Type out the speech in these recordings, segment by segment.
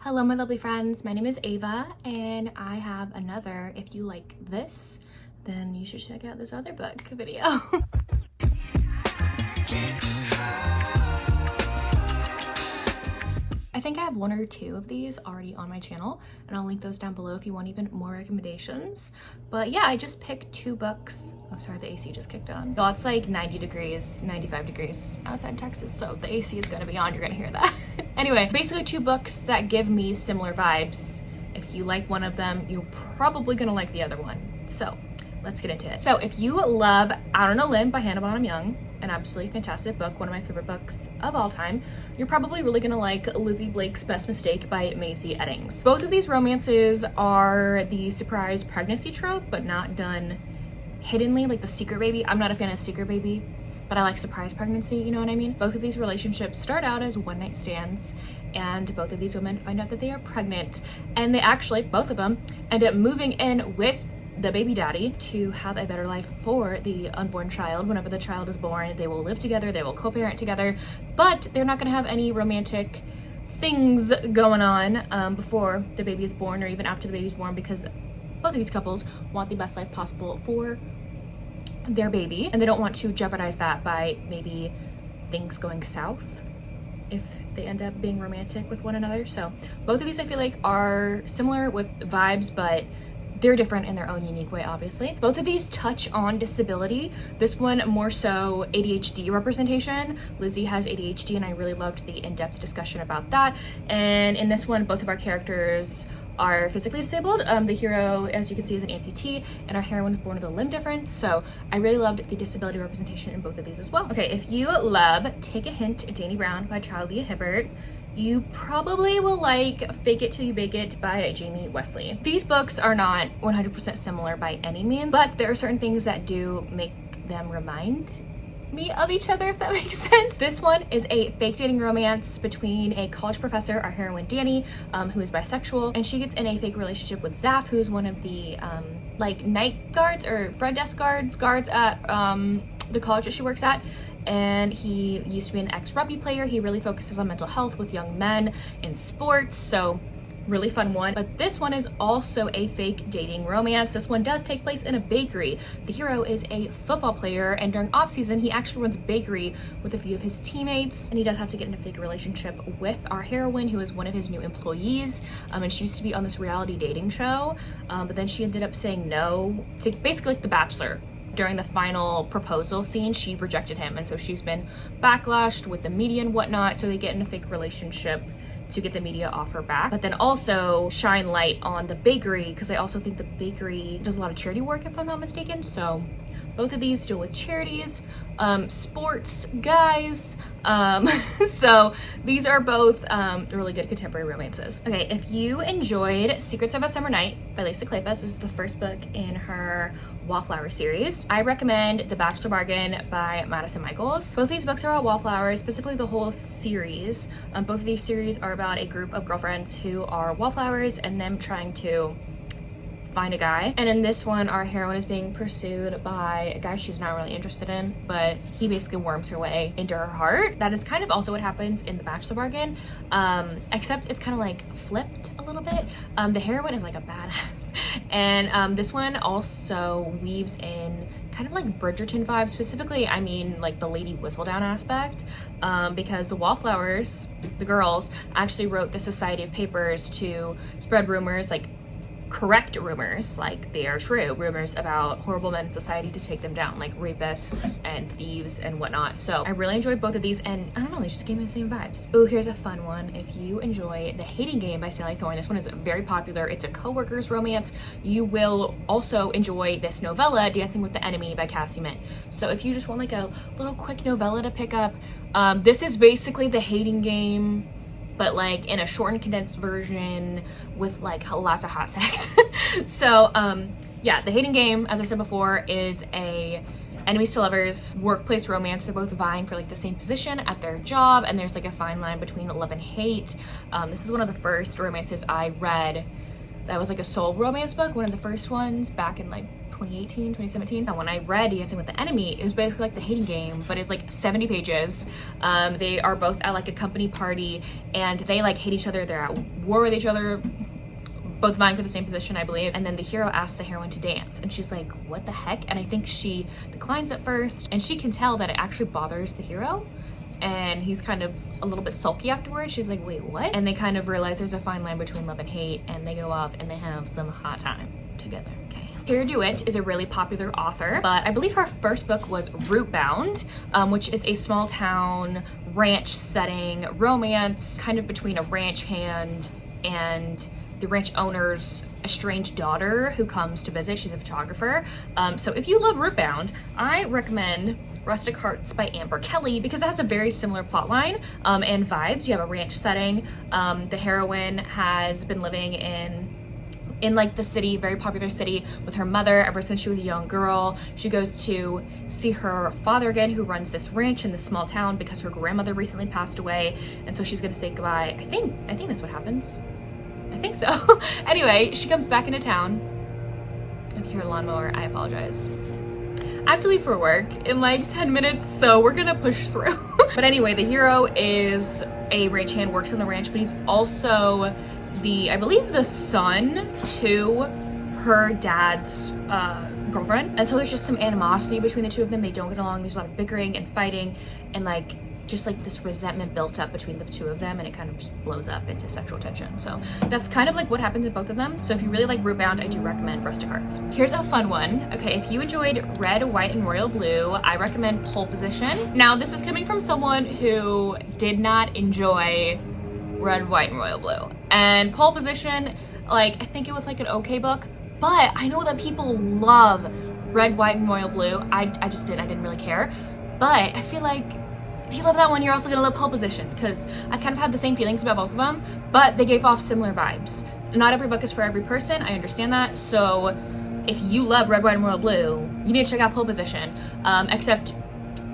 Hello my lovely friends, my name is Ava and I have another, if you like this, then you should check out this other book video. I think I have one or two of these already on my channel and I'll link those down below if you want even more recommendations. But yeah, I just picked two books. Oh, sorry, the AC just kicked on. Well, it's like 90 degrees, 95 degrees outside Texas, so the AC is gonna be on, you're gonna hear that. Anyway, basically two books that give me similar vibes. If you like one of them, you're probably gonna like the other one. So let's get into it. So if you love Out on a Limb by Hannah Bonham Young, an absolutely fantastic book, one of my favorite books of all time, you're probably really gonna like Lizzie Blake's Best Mistake by Maisie Eddings. Both of these romances are the surprise pregnancy trope, but not done hiddenly, like the secret baby. I'm not a fan of secret baby, but I like surprise pregnancy, you know what I mean? Both of these relationships start out as one-night stands, and both of these women find out that they are pregnant, and they actually, both of them, end up moving in with the baby daddy to have a better life for the unborn child. Whenever the child is born, they will live together, they will co-parent together, but they're not gonna have any romantic things going on before the baby is born or even after the baby's born, because both of these couples want the best life possible for their baby, and they don't want to jeopardize that by maybe things going south if they end up being romantic with one another. So both of these I feel like are similar with vibes, but they're different in their own unique way, obviously. Both of these touch on disability. This one more so ADHD representation. Lizzie has ADHD and I really loved the in-depth discussion about that. And in this one, both of our characters are physically disabled. The hero, as you can see, is an amputee, and our heroine was born with a limb difference. So I really loved the disability representation in both of these as well. Okay, if you love Take a Hint, Danny Brown by Talia Hibbert, you probably will like Fake It Till You Bake It by Jamie Wesley. These books are not 100% similar by any means, but there are certain things that do make them remind me of each other, if that makes sense. This one is a fake dating romance between a college professor, our heroine Danny, who is bisexual, and she gets in a fake relationship with Zaf, who is one of the like night guards or front desk guards at the college that she works at. And he used to be an ex-rugby player. He really focuses on mental health with young men in sports, so really fun one. But this one is also a fake dating romance. This one does take place in a bakery. The hero is a football player, and during off season he actually runs a bakery with a few of his teammates, and he does have to get in a fake relationship with our heroine, who is one of his new employees, and she used to be on this reality dating show, but then she ended up saying no to basically like The Bachelor. During the final proposal scene, she rejected him, and so she's been backlashed with the media and whatnot, so they get in a fake relationship to get the media off her back, but then also shine light on the bakery, because I also think the bakery does a lot of charity work, if I'm not mistaken. So both of these deal with charities, sports, guys, so these are both really good contemporary romances. Okay, if you enjoyed Secrets of a Summer Night by Lisa Kleypas, this is the first book in her Wallflower series, I recommend The Bachelor Bargain by Madison Michaels. Both these books are about wallflowers, specifically the whole series. Both of these series are about a group of girlfriends who are wallflowers and them trying to find a guy. And in this one, our heroine is being pursued by a guy she's not really interested in, but he basically worms her way into her heart. That is kind of also what happens in The Bachelor Bargain, except it's kind of like flipped a little bit. The heroine is like a badass, and this one also weaves in kind of like Bridgerton vibes. Specifically, I mean like the Lady Whistledown aspect, because the Wallflowers, the girls, actually wrote the Society of Papers to spread rumors, like correct rumors, like they are true rumors about horrible men in society, to take them down, like rapists and thieves and whatnot. So I really enjoyed both of these, and I don't know, they just gave me the same vibes. Oh, here's a fun one. If you enjoy The Hating Game by Sally Thorne, this one is very popular. It's a co-workers romance. You will also enjoy this novella, Dancing with the Enemy by Cassie Mint. So if you just want like a little quick novella to pick up, this is basically The Hating Game, but like in a shortened, condensed version with like lots of hot sex. So yeah, The Hating Game, as I said before, is a enemies to lovers workplace romance. They're both vying for like the same position at their job, and there's like a fine line between love and hate. This is one of the first romances I read that was like a soul romance book, one of the first ones back in like 2018, 2017. And when I read Dancing with the Enemy, it was basically like The Hating Game, but it's like 70 pages. They are both at like a company party and they like hate each other. They're at war with each other, both vying for the same position, I believe. And then the hero asks the heroine to dance and she's like, what the heck? And I think she declines at first and she can tell that it actually bothers the hero. And he's kind of a little bit sulky afterwards. She's like, wait, what? And they kind of realize there's a fine line between love and hate, and they go off and they have some hot time together, okay? Kara DeWitt is a really popular author, but I believe her first book was Rootbound, which is a small town ranch setting romance, kind of between a ranch hand and the ranch owner's estranged daughter who comes to visit. She's a photographer. So if you love Rootbound, I recommend Rustic Hearts by Amber Kelly because it has a very similar plotline and vibes. You have a ranch setting. The heroine has been living in like the city, very popular city, with her mother ever since she was a young girl. She goes to see her father again, who runs this ranch in this small town because her grandmother recently passed away, and so she's gonna say goodbye. I think that's what happens. I think so. Anyway, she comes back into town. If you hear a lawnmower, I apologize. I have to leave for work in like 10 minutes, so we're gonna push through. But anyway, the hero is a ranch hand, works on the ranch, but he's also I believe the son to her dad's girlfriend. And so there's just some animosity between the two of them. They don't get along. There's a lot of bickering and fighting and like just like this resentment built up between the two of them, and it kind of just blows up into sexual tension. So that's kind of like what happens in both of them. So if you really like Rootbound, I do recommend Rustic Hearts. Here's a fun one. Okay, if you enjoyed Red, White, and Royal Blue, I recommend Pole Position. Now this is coming from someone who did not enjoy Red, White, and Royal Blue. And Pole Position, like, I think it was like an okay book, but I know that people love Red, White, and Royal Blue. I didn't really care. But I feel like if you love that one, you're also gonna love Pole Position, because I kind of had the same feelings about both of them, but they gave off similar vibes. Not every book is for every person, I understand that. So if you love Red, White, and Royal Blue, you need to check out Pole Position. Except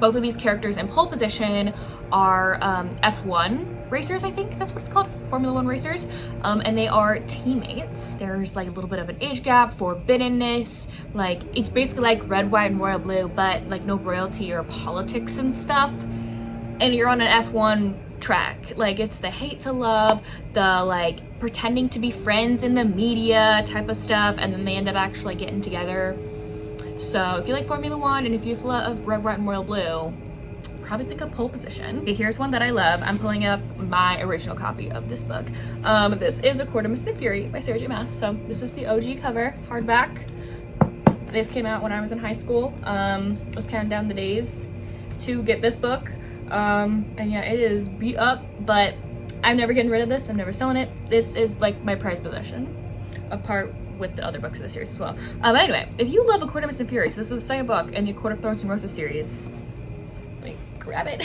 both of these characters in Pole Position are F1 racers, I think that's what it's called, Formula 1 racers, and they are teammates. There's like a little bit of an age gap, forbiddenness, like it's basically like Red, White, and Royal Blue, but like no royalty or politics and stuff, and you're on an F1 track. Like it's the hate to love, the like pretending to be friends in the media type of stuff, and then they end up actually getting together. So if you like Formula 1 and if you love Red, White, and Royal Blue, probably pick up Pole Position. Okay, here's one that I love. I'm pulling up my original copy of this book. This is A Quarter Mist and Fury by Sarah J. Maas. So this is the OG cover, hardback. This came out when I was in high school. Was counting down the days to get this book. And yeah, it is beat up, but I'm never getting rid of this. I'm never selling it. This is like my prized possession, apart with the other books of the series as well. But anyway, if you love A Quarter Mist and Fury, so this is the second book in the Court of Thorns and Roses series, grab it.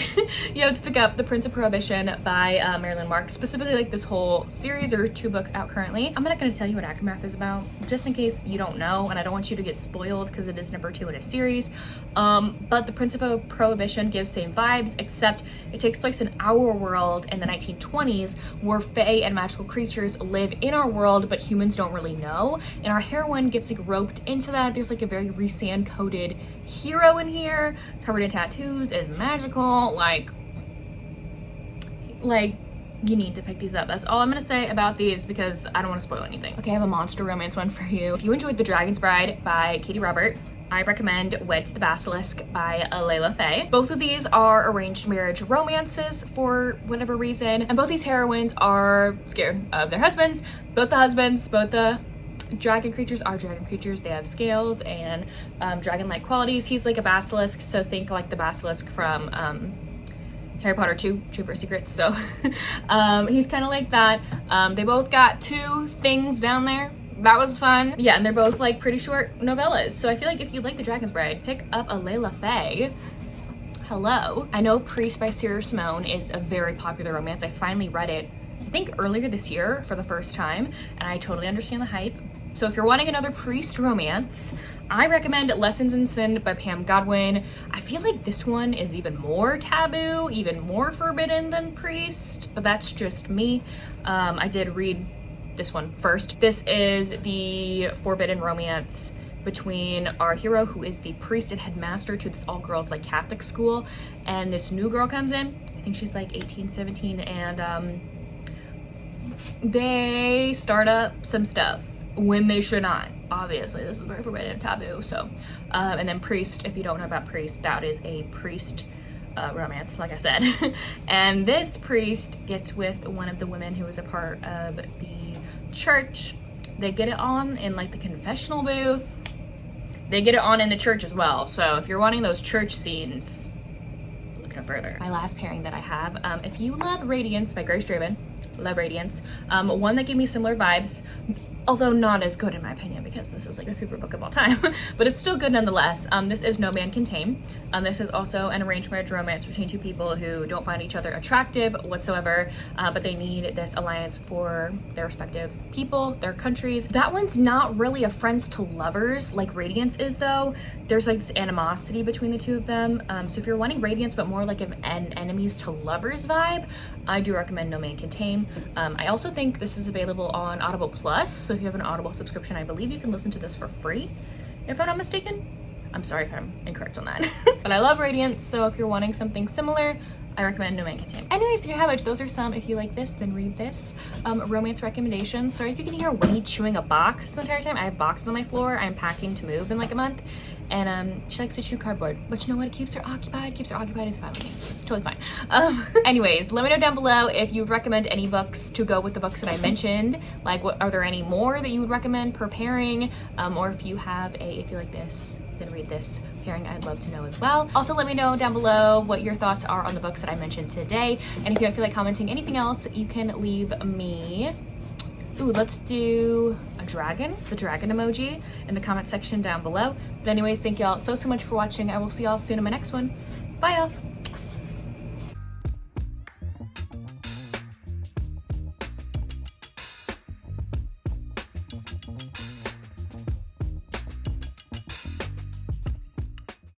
You have to pick up The Prince of Prohibition by Marilyn Mark, specifically like this whole series. There are 2 books out currently. I'm not going to tell you what Aftermath is about, just in case you don't know, and I don't want you to get spoiled because it is number 2 in a series. But The Prince of Prohibition gives same vibes, except it takes place in our world in the 1920s, where fae and magical creatures live in our world, but humans don't really know. And our heroine gets like roped into that. There's like a very Rhysand coded hero in here, covered in tattoos and magical. Like you need to pick these up. That's all I'm gonna say about these because I don't want to spoil anything. Okay, I have a monster romance one for you. If you enjoyed The Dragon's Bride by Katie Robert, I recommend Wed to the Basilisk by Layla Faye. Both of these are arranged marriage romances for whatever reason, and both these heroines are scared of their husbands. Both the dragon creatures are dragon creatures. They have scales and dragon-like qualities. He's like a basilisk, so think like the basilisk from Harry Potter 2, Chamber of Secrets. So he's kind of like that. They both got 2 things down there. That was fun. Yeah, and they're both like pretty short novellas. So I feel like if you like The Dragon's Bride, pick up a Layla Faye. Hello. I know Priest by Sarah Simone is a very popular romance. I finally read it, I think earlier this year for the first time, and I totally understand the hype. So if you're wanting another priest romance, I recommend Lessons in Sin by Pam Godwin. I feel like this one is even more taboo, even more forbidden than Priest, but that's just me. I did read this one first. This is the forbidden romance between our hero, who is the priest and headmaster to this all-girls like Catholic school, and this new girl comes in. I think she's like 18, 17, and they start up some stuff when they should not. Obviously, this is very forbidden and taboo. So, and then priest, if you don't know about priest, that is a priest romance, like I said. And this priest gets with one of the women who is a part of the church. They get it on in like the confessional booth. They get it on in the church as well. So if you're wanting those church scenes, look no further. My last pairing that I have, if you love Radiance by Grace Draven, love Radiance. One that gave me similar vibes, although not as good in my opinion, because this is like my favorite book of all time, but it's still good nonetheless. This is No Man Can Tame. This is also an arranged marriage romance between two people who don't find each other attractive whatsoever, but they need this alliance for their respective people, their countries. That one's not really a friends to lovers like Radiance is though. There's like this animosity between the two of them. So if you're wanting Radiance but more like an enemies to lovers vibe, I do recommend No Man Can Tame. I also think this is available on Audible Plus, so if you have an Audible subscription, I believe you can listen to this for free, if I'm not mistaken. I'm sorry if I'm incorrect on that. But I love Radiance, so if you're wanting something similar, I recommend No Man Can Tame. Anyways, there you have it. Those are some. If you like this, then read this. Romance recommendations. Sorry if you can hear Winnie chewing a box this entire time. I have boxes on my floor. I'm packing to move in like a month. And she likes to chew cardboard. But you know what? It keeps her occupied. Keeps her occupied. It's fine with me. Totally fine. Anyways, let me know down below if you would recommend any books to go with the books that I mentioned. Like, what are there any more that you would recommend per pairing? Or if you have if you like this, then read this pairing, I'd love to know as well. Also, let me know down below what your thoughts are on the books that I mentioned today. And if you don't feel like commenting anything else, you can leave me, ooh, let's do a dragon, the dragon emoji, in the comment section down below. But anyways, thank y'all so much for watching. I will see y'all soon in my next one. Bye y'all.